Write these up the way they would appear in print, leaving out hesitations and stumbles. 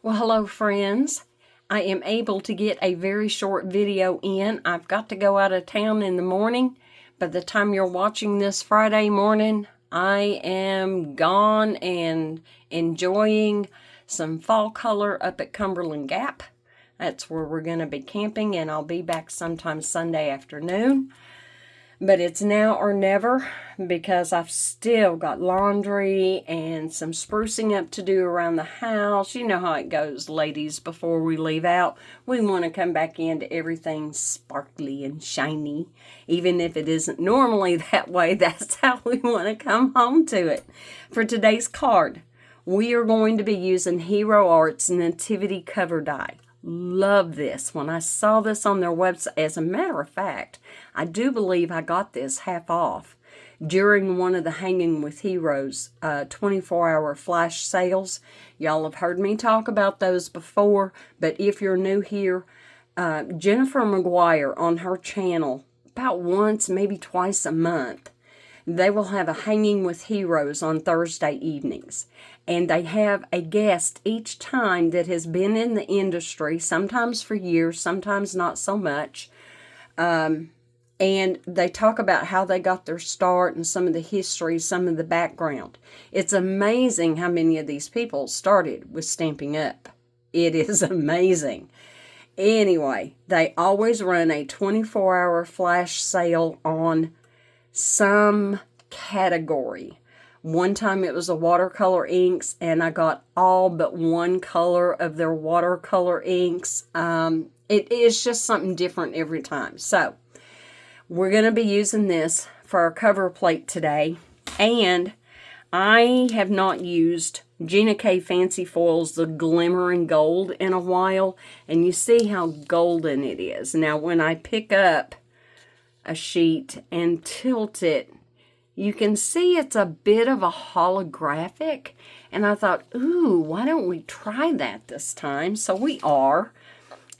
Well, hello friends. I am able to get a very short video in. I've got to go out of town in the morning. By the time you're watching this Friday morning, I am gone and enjoying some fall color up at Cumberland Gap. That's where we're going to be camping, and I'll be back sometime Sunday afternoon. But it's now or never, because I've still got laundry and some sprucing up to do around the house. You know how it goes, ladies, before we leave out. We want to come back into everything sparkly and shiny. Even if it isn't normally that way, that's how we want to come home to it. For today's card, we are going to be using Hero Art's Nativity cover die. Love this. When I saw this on their website, as a matter of fact, I do believe I got this half off during one of the Hanging with Heroes 24-hour flash sales. Y'all have heard me talk about those before, but if you're new here, Jennifer McGuire on her channel, about once, maybe twice a month, they will have a Hanging with Heroes on Thursday evenings. And they have a guest each time that has been in the industry, sometimes for years, sometimes not so much. And they talk about how they got their start and some of the history, some of the background. It's amazing how many of these people started with Stampin' Up. It is amazing. Anyway, they always run a 24-hour flash sale on some category. One time it was a watercolor inks, and I got all but one color of their watercolor inks. It is just something different every time. So we're going to be using this for our cover plate today. And I have not used Gina K Fancy Foils, the Glimmering Gold, in a while. And you see how golden it is. Now when I pick up a sheet and tilt it, you can see it's a bit of a holographic, and I thought, ooh, why don't we try that this time? So we are,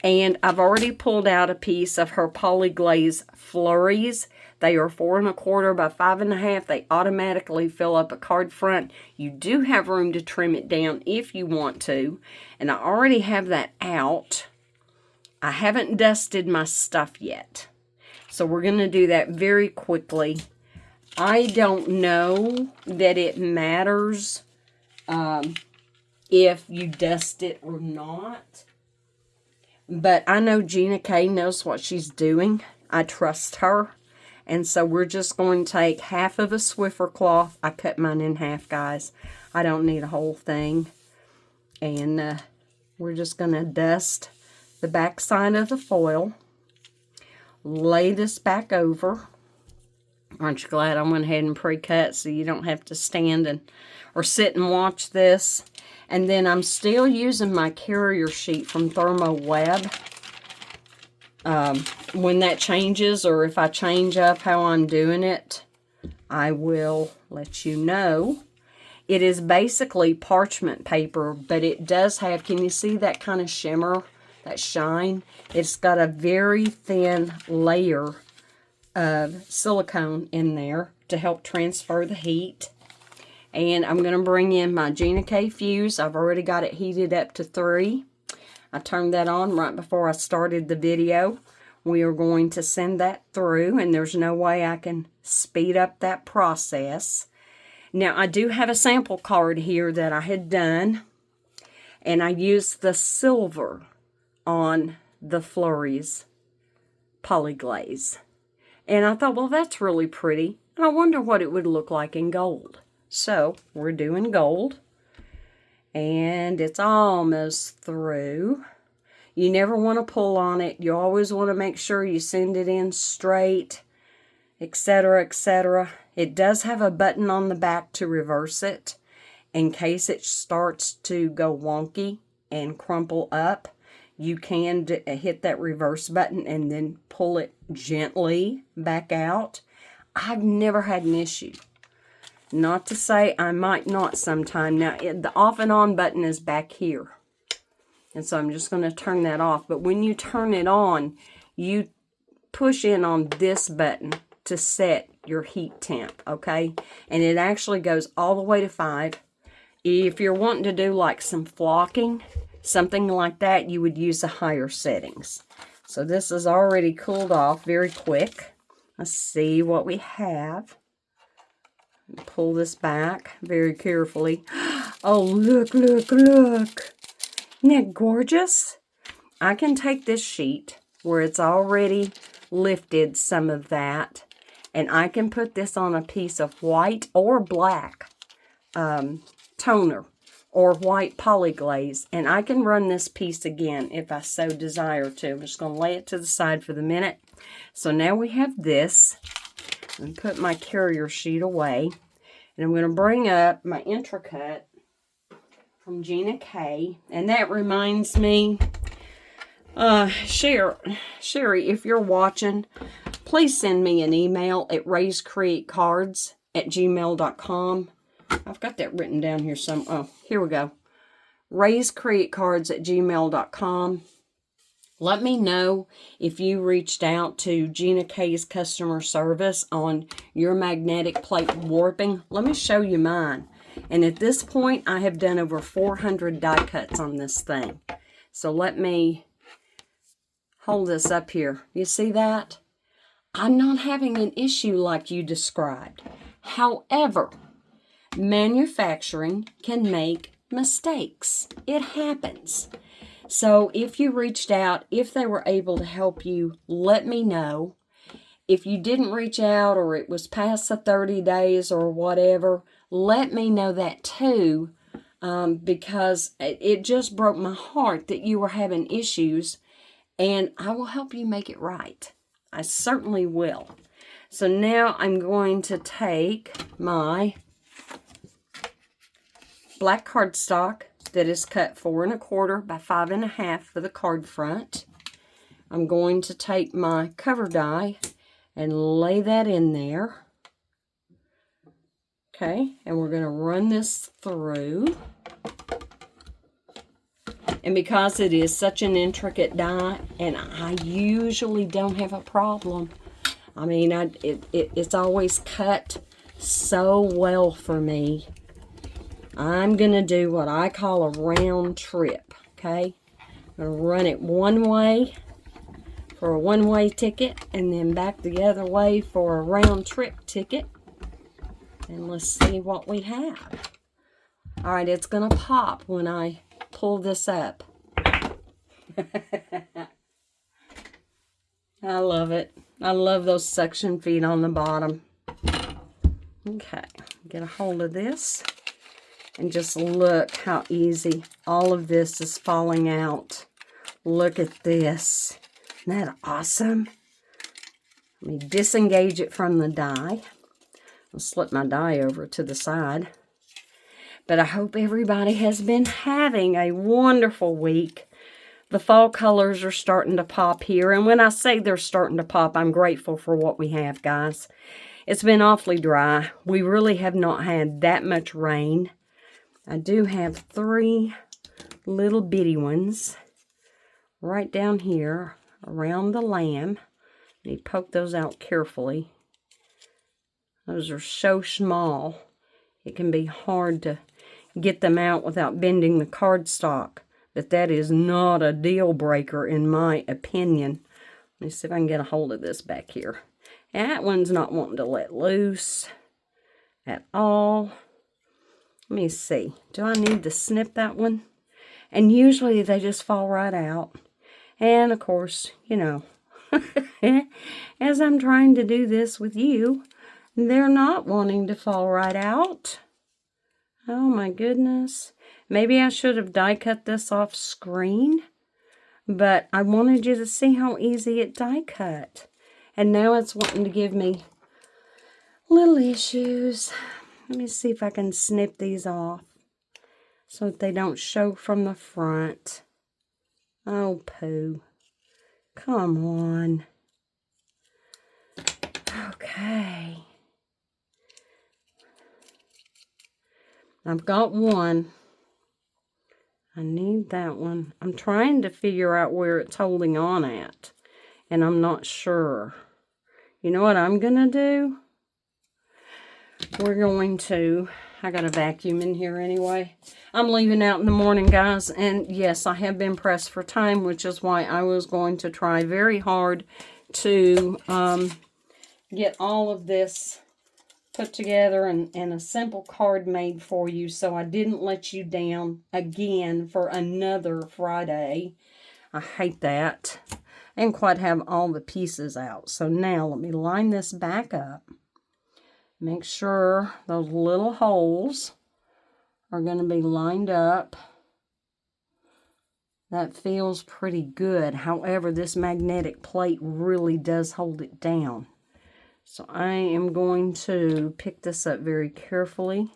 and I've already pulled out a piece of her Polyglaze Flurries. They are 4 1/4 by 5 1/2. They automatically fill up a card front. You do have room to trim it down if you want to, and I already have that out. I haven't dusted my stuff yet, so we're going to do that very quickly. I don't know that it matters if you dust it or not. But I know Gina K knows what she's doing. I trust her. And so we're just going to take half of a Swiffer cloth. I cut mine in half, guys. I don't need a whole thing. And we're just going to dust the back side of the foil. Lay this back over. Aren't you glad I went ahead and pre-cut so you don't have to stand or sit and watch this? And then I'm still using my carrier sheet from Thermo Web. When that changes, or if I change up how I'm doing it, I will let you know. It is basically parchment paper, but it does have, can you see that kind of shimmer, that shine? It's got a very thin layer of silicone in there to help transfer the heat. And I'm going to bring in my Gina K fuse. I've already got it heated up to 3. I turned that on right before I started the video. We are going to send that through, and there's no way I can speed up that process. Now I do have a sample card here that I had done, and I used the silver on the Flurries Polyglaze. And I thought, well, that's really pretty. And I wonder what it would look like in gold. So, we're doing gold. And it's almost through. You never want to pull on it. You always want to make sure you send it in straight, etc., etc. It does have a button on the back to reverse it in case it starts to go wonky and crumple up. You can hit that reverse button and then pull it gently back out. I've never had an issue. Not to say I might not sometime. Now, the off and on button is back here. And so I'm just going to turn that off. But when you turn it on, you push in on this button to set your heat temp, okay? And it actually goes all the way to 5. If you're wanting to do like some flocking, something like that, you would use the higher settings. So this is already cooled off very quick. Let's see what we have. Pull this back very carefully. Oh, look, look, look. Isn't that gorgeous? I can take this sheet where it's already lifted some of that, and I can put this on a piece of white or black toner or white polyglaze, and I can run this piece again if I so desire to. I'm just going to lay it to the side for the minute. So now we have this. And put my carrier sheet away. And I'm going to bring up my Intricate from Gina K. And that reminds me, Sherry, if you're watching, please send me an email at raisecreatecards@gmail.com. I've got that written down here some. Oh, here we go. raisecreatecards@gmail.com. Let me know if you reached out to Gina K's customer service on your magnetic plate warping. Let me show you mine. And at this point, I have done over 400 die cuts on this thing. So let me hold this up here. You see that? I'm not having an issue like you described. However, manufacturing can make mistakes. It happens. So if you reached out, if they were able to help you, let me know. If you didn't reach out or it was past the 30 days or whatever, let me know that too, because it just broke my heart that you were having issues, and I will help you make it right. I certainly will. So now I'm going to take my black cardstock that is cut 4 1/4 by 5 1/2 for the card front. I'm going to take my cover die and lay that in there. Okay, and we're going to run this through. And because it is such an intricate die, and I usually don't have a problem. I mean, it's always cut so well for me. I'm going to do what I call a round trip, okay? I'm going to run it one way for a one-way ticket, and then back the other way for a round trip ticket. And let's see what we have. All right, it's going to pop when I pull this up. I love it. I love those suction feet on the bottom. Okay, get a hold of this. And just look how easy all of this is falling out. Look at this. Isn't that awesome? Let me disengage it from the die. I'll slip my die over to the side. But I hope everybody has been having a wonderful week. The fall colors are starting to pop here. And when I say they're starting to pop, I'm grateful for what we have, guys. It's been awfully dry. We really have not had that much rain. I do have 3 little bitty ones right down here around the lamb. Let me poke those out carefully. Those are so small, it can be hard to get them out without bending the cardstock. But that is not a deal breaker in my opinion. Let me see if I can get a hold of this back here. That one's not wanting to let loose at all. Let me see. Do I need to snip that one? And usually they just fall right out. And of course, you know, as I'm trying to do this with you, they're not wanting to fall right out. Oh my goodness. Maybe I should have die cut this off screen. But I wanted you to see how easy it die cut. And now it's wanting to give me little issues. Let me see if I can snip these off so that they don't show from the front. Oh, poo. Come on. Okay. I've got one. I need that one. I'm trying to figure out where it's holding on at, and I'm not sure. You know what I'm going to do? We're going to I got a vacuum in here anyway. I'm leaving out in the morning, guys. And yes, I have been pressed for time, which is why I was going to try very hard to get all of this put together and a simple card made for you, so I didn't let you down again for another Friday. I hate that. I didn't quite have all the pieces out. So now let me line this back up. Make sure those little holes are going to be lined up. That feels pretty good. However, this magnetic plate really does hold it down. So I am going to pick this up very carefully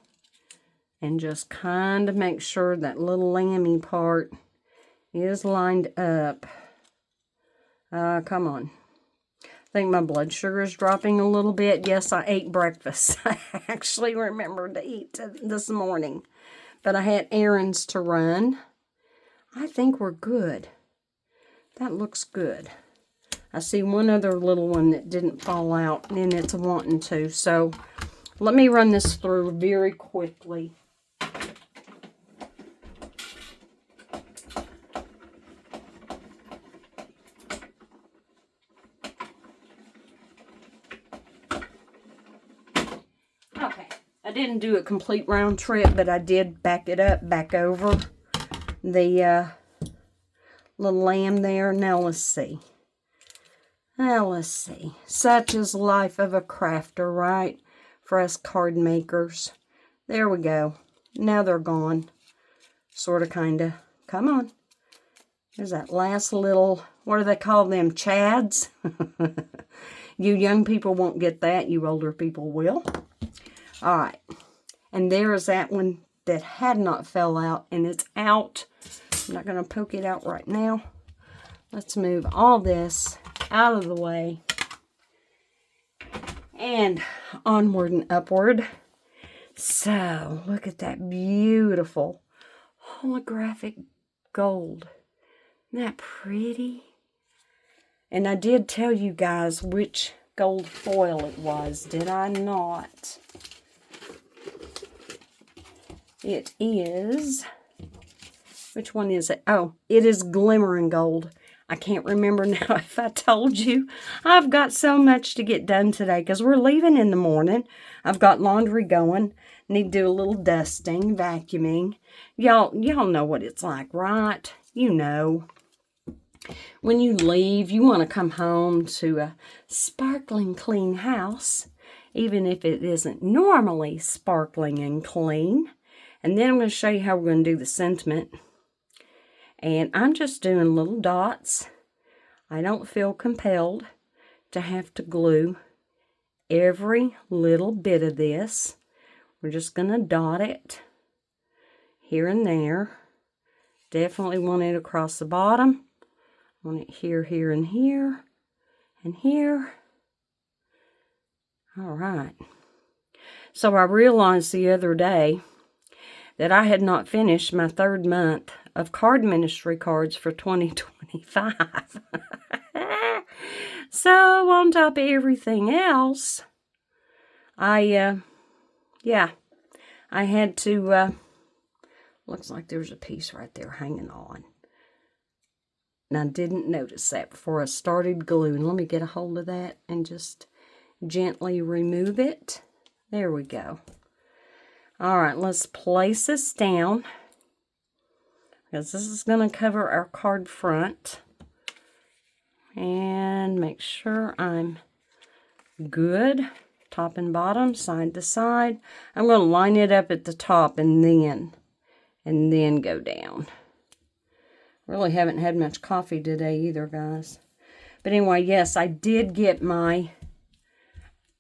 and just kind of make sure that little lammy part is lined up. Come on. I think my blood sugar is dropping a little bit. Yes, I ate breakfast. I actually remembered to eat this morning. But I had errands to run. I think we're good. That looks good. I see one other little one that didn't fall out, and it's wanting to. So let me run this through very quickly. Okay, I didn't do a complete round trip, but I did back it up, back over the little lamb there. Now let's see. Such is life of a crafter, right? For us card makers. There we go. Now they're gone. Sort of, kind of. Come on. There's that last little, what do they call them? Chads? You young people won't get that. You older people will. All right. And there is that one that had not fell out, and it's out. I'm not going to poke it out right now. Let's move all this out of the way. And onward and upward. So, look at that beautiful holographic gold. Isn't that pretty? And I did tell you guys which gold foil it was, did I not? It is... Which one is it? Oh, it is glimmering gold. I can't remember now if I told you. I've got so much to get done today because we're leaving in the morning. I've got laundry going. Need to do a little dusting, vacuuming. Y'all know what it's like, right? You know. When you leave, you want to come home to a sparkling clean house, even if it isn't normally sparkling and clean. And then I'm going to show you how we're going to do the sentiment. And I'm just doing little dots. I don't feel compelled to have to glue every little bit of this. We're just going to dot it here and there. Definitely want it across the bottom. Want it here, here, and here, and here. All right. So I realized the other day that I had not finished my 3rd month of card ministry cards for 2025. So on top of everything else, I had to, looks like there's a piece right there hanging on. And I didn't notice that before I started gluing. Let me get a hold of that and just gently remove it. There we go. All right, let's place this down because this is going to cover our card front. And make sure I'm good, top and bottom, side to side. I'm going to line it up at the top and then go down. Really haven't had much coffee today either, guys. But anyway, yes, I did get my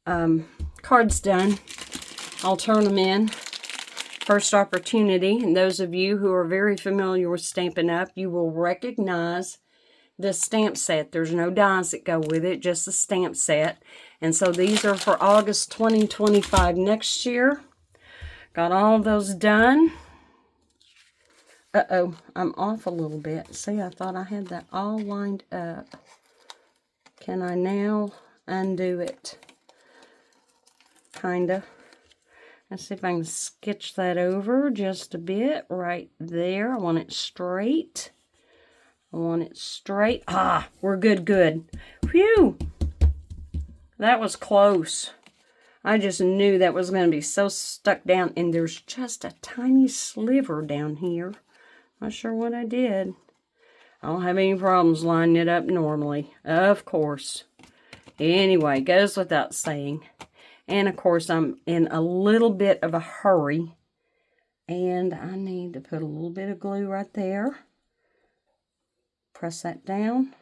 cards done. I'll turn them in. First opportunity, and those of you who are very familiar with Stampin' Up, you will recognize this stamp set. There's no dies that go with it, just the stamp set. And so these are for August 2025 next year. Got all those done. Uh-oh, I'm off a little bit. See, I thought I had that all lined up. Can I now undo it? Kinda. Let's see if I can sketch that over just a bit right there. I want it straight. I want it straight. Ah, we're good. Phew! That was close. I just knew that was going to be so stuck down. And there's just a tiny sliver down here. Not sure what I did. I don't have any problems lining it up normally. Of course. Anyway, goes without saying. And of course, I'm in a little bit of a hurry. And I need to put a little bit of glue right there. Press that down.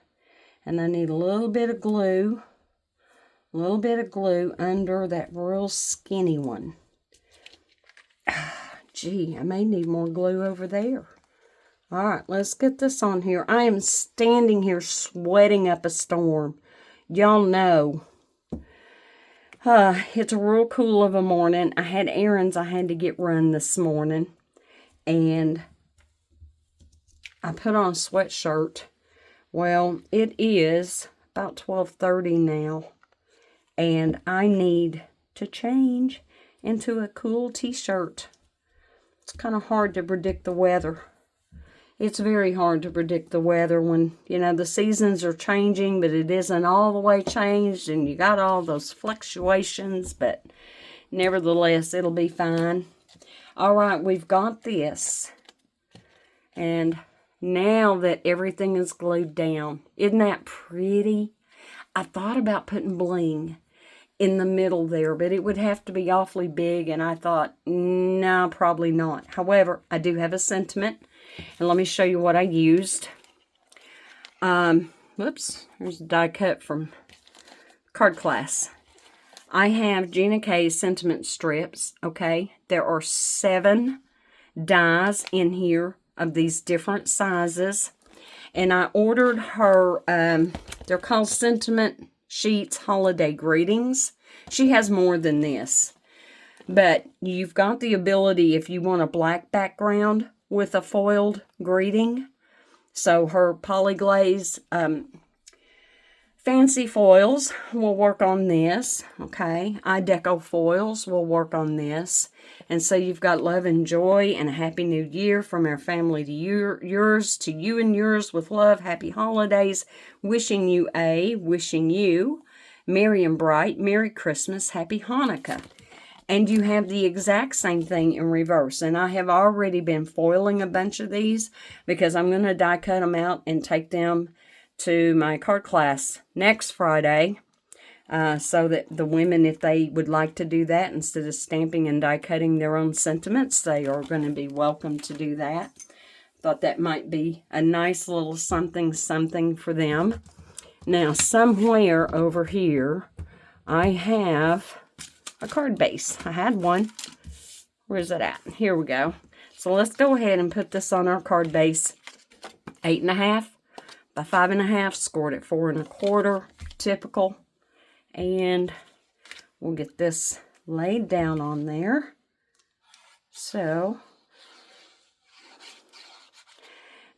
And I need a little bit of glue. A little bit of glue under that real skinny one. Gee, I may need more glue over there. All right, let's get this on here. I am standing here sweating up a storm. Y'all know. It's a real cool of a morning. I had errands I had to get run this morning. And I put on a sweatshirt. Well, it is about 12:30 now. And I need to change into a cool t-shirt. It's kind of hard to predict the weather. It's very hard to predict the weather when, you know, the seasons are changing, but it isn't all the way changed, and you got all those fluctuations, but nevertheless, it'll be fine. All right, we've got this. And now that everything is glued down, isn't that pretty? I thought about putting bling in the middle there, but it would have to be awfully big, and I thought, no, probably not. However, I do have a sentiment. And let me show you what I used. Whoops, there's a die cut from card class. I have Gina K's sentiment strips, okay? There are 7 dies in here of these different sizes. And I ordered her, they're called Sentiment Sheets Holiday Greetings. She has more than this. But you've got the ability, if you want a black background, with a foiled greeting. So her polyglaze fancy foils will work on this. Okay. iDeco foils will work on this. And so you've got love and joy and a happy new year from our family to yours, to you and yours with love. Happy holidays. Wishing you Merry and bright. Merry Christmas. Happy Hanukkah. And you have the exact same thing in reverse. And I have already been foiling a bunch of these because I'm going to die cut them out and take them to my card class next Friday. So that the women, if they would like to do that, instead of stamping and die cutting their own sentiments, they are going to be welcome to do that. Thought that might be a nice little something for them. Now, somewhere over here, I have a card base. I had one. Where's it at? Here we go. So let's go ahead and put this on our card base. 8.5 by 5.5, scored at 4 1/4, typical. And we'll get this laid down on there. So,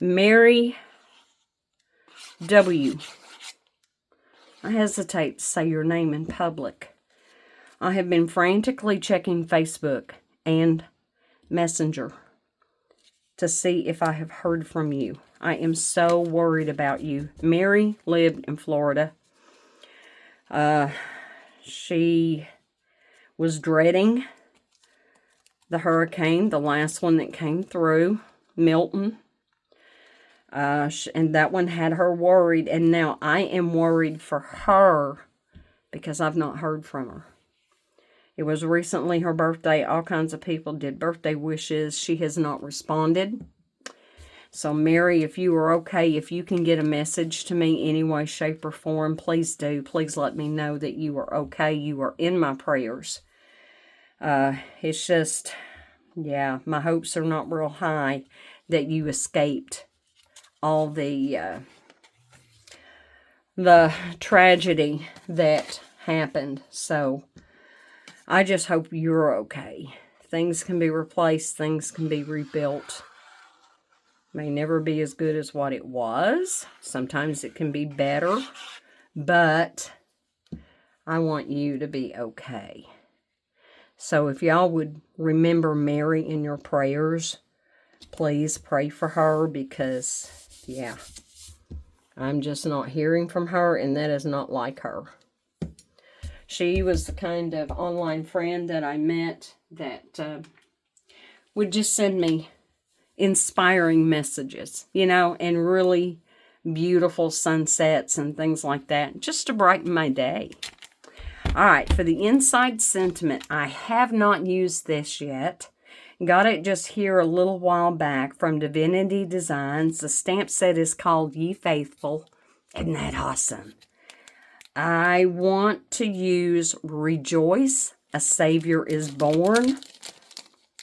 Mary W. I hesitate to say your name in public. I have been frantically checking Facebook and Messenger to see if I have heard from you. I am so worried about you. Mary lived in Florida. She was dreading the hurricane, the last one that came through, Milton. And that one had her worried. And now I am worried for her because I've not heard from her. It was recently her birthday. All kinds of people did birthday wishes. She has not responded. So, Mary, if you are okay, if you can get a message to me any way, shape, or form, please do. Please let me know that you are okay. You are in my prayers. It's just, yeah, my hopes are not real high that you escaped all the tragedy that happened. So, I just hope you're okay. Things can be replaced. Things can be rebuilt. May never be as good as what it was. Sometimes it can be better. But I want you to be okay. So if y'all would remember Mary in your prayers, please pray for her because, yeah, I'm just not hearing from her, and that is not like her. She was the kind of online friend that I met that would just send me inspiring messages, you know, and really beautiful sunsets and things like that, just to brighten my day. All right, for the inside sentiment, I have not used this yet. Got it just here a little while back from Divinity Designs. The stamp set is called Ye Faithful. Isn't that awesome? I want to use Rejoice, a Savior is Born.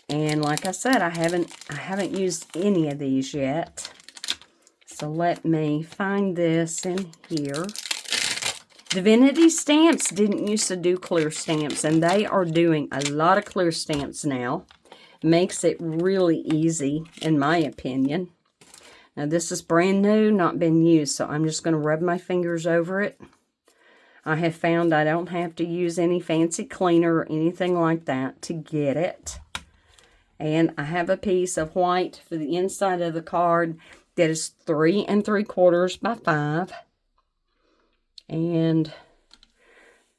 And like I said, I haven't used any of these yet. So let me find this in here. Divinity Stamps didn't used to do clear stamps, and they are doing a lot of clear stamps now. Makes it really easy, in my opinion. Now this is brand new, not been used, so I'm just going to rub my fingers over it. I have found I don't have to use any fancy cleaner or anything like that to get it. And I have a piece of white for the inside of the card that is 3 3/4 by 5. And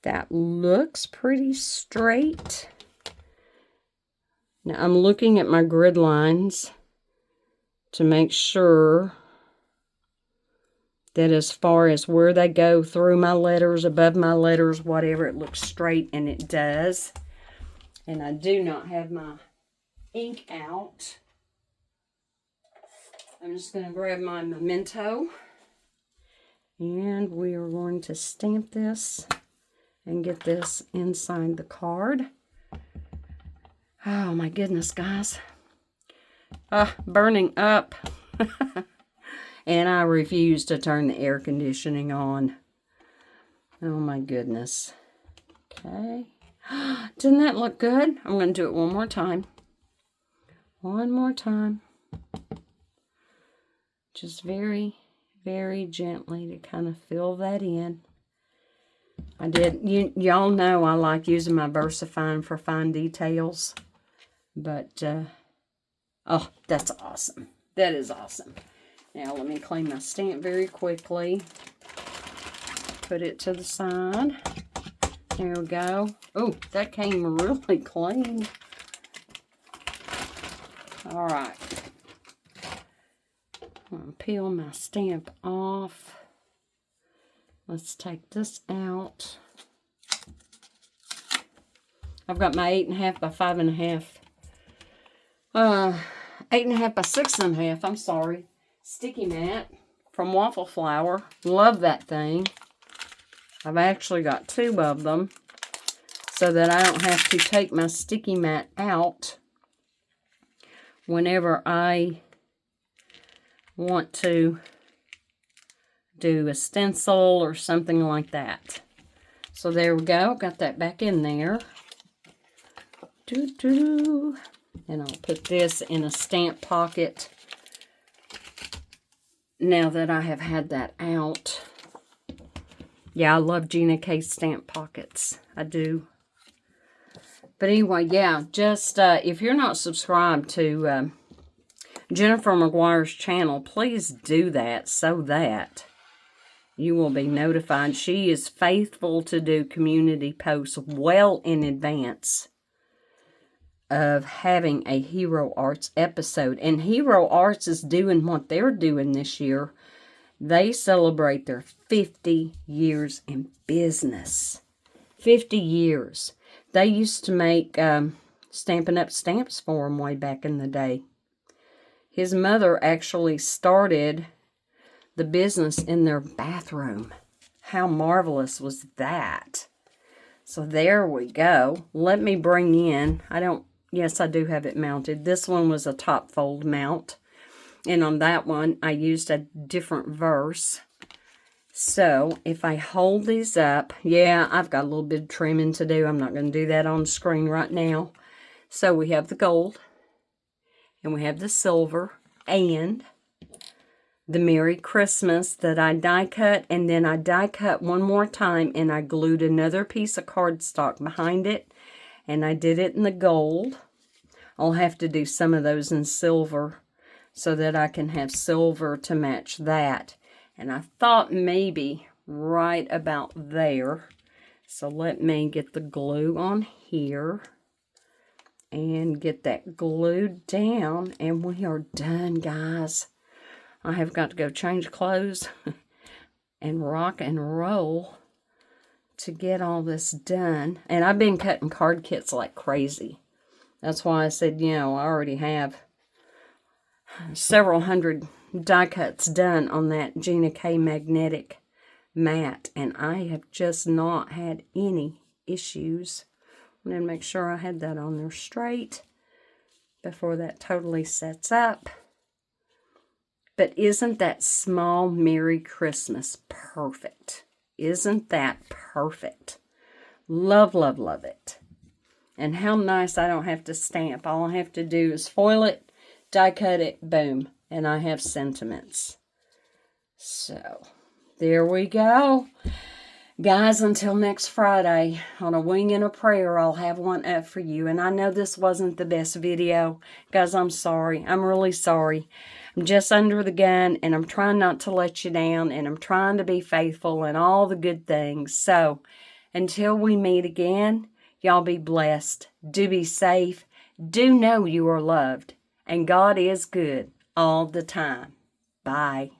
that looks pretty straight. Now I'm looking at my grid lines to make sure that as far as where they go through my letters, above my letters, whatever, it looks straight, and it does. And I do not have my ink out. I'm just going to grab my memento, and we are going to stamp this and get this inside the card. Oh my goodness, guys. Burning up. And I refuse to turn the air conditioning on. Oh my goodness. Okay. Didn't that look good? I'm going to do it one more time. One more time. Just very, very gently to kind of fill that in. I did. Y'all know I like using my VersaFine for fine details. But, oh, that's awesome. That is awesome. Now, let me clean my stamp very quickly. Put it to the side. There we go. Oh, that came really clean. All right. I'm going to peel my stamp off. Let's take this out. I've got my 8.5 by 5.5. 8.5 by 6.5, I'm sorry. Sticky mat from Waffle Flower. Love that thing. I've actually got 2 of them so that I don't have to take my sticky mat out whenever I want to do a stencil or something like that. So there we go. Got that back in there. And I'll put this in a stamp pocket now that I have had that out. Yeah, I love Gina K stamp pockets. I do. But anyway, yeah, just if you're not subscribed to Jennifer McGuire's channel, please do that so that you will be notified. She is faithful to do community posts well in advance of having a Hero Arts episode. And Hero Arts is doing what they're doing this year. They celebrate their 50 years in business. 50 years. They used to make Stampin' Up! Stamps for them way back in the day. His mother actually started the business in their bathroom. How marvelous was that? So there we go. Let me bring in, yes, I do have it mounted. This one was a top fold mount. And on that one, I used a different verse. So if I hold these up, yeah, I've got a little bit of trimming to do. I'm not going to do that on screen right now. So we have the gold, and we have the silver, and the Merry Christmas that I die cut, and then I die cut one more time, and I glued another piece of cardstock behind it, And I did it in the gold. I'll have to do some of those in silver so that I can have silver to match that. And I thought maybe right about there. So let me get the glue on here and get that glued down. And we are done, guys. I have got to go change clothes and rock and roll to get all this done. And I've been cutting card kits like crazy. That's why I said, I already have several hundred die cuts done on that Gina K magnetic mat. And I have just not had any issues. I'm going to make sure I had that on there straight before that totally sets up. But isn't that small Merry Christmas perfect? Isn't that perfect? Love, love, love it. And how nice I don't have to stamp. All I have to do is foil it, die cut it, boom. And I have sentiments. So, there we go. Guys, until next Friday, on a wing and a prayer, I'll have one up for you. And I know this wasn't the best video. Guys, I'm sorry. I'm really sorry. I'm just under the gun, and I'm trying not to let you down, and I'm trying to be faithful and all the good things. So, until we meet again, y'all be blessed. Do be safe. Do know you are loved. And God is good all the time. Bye.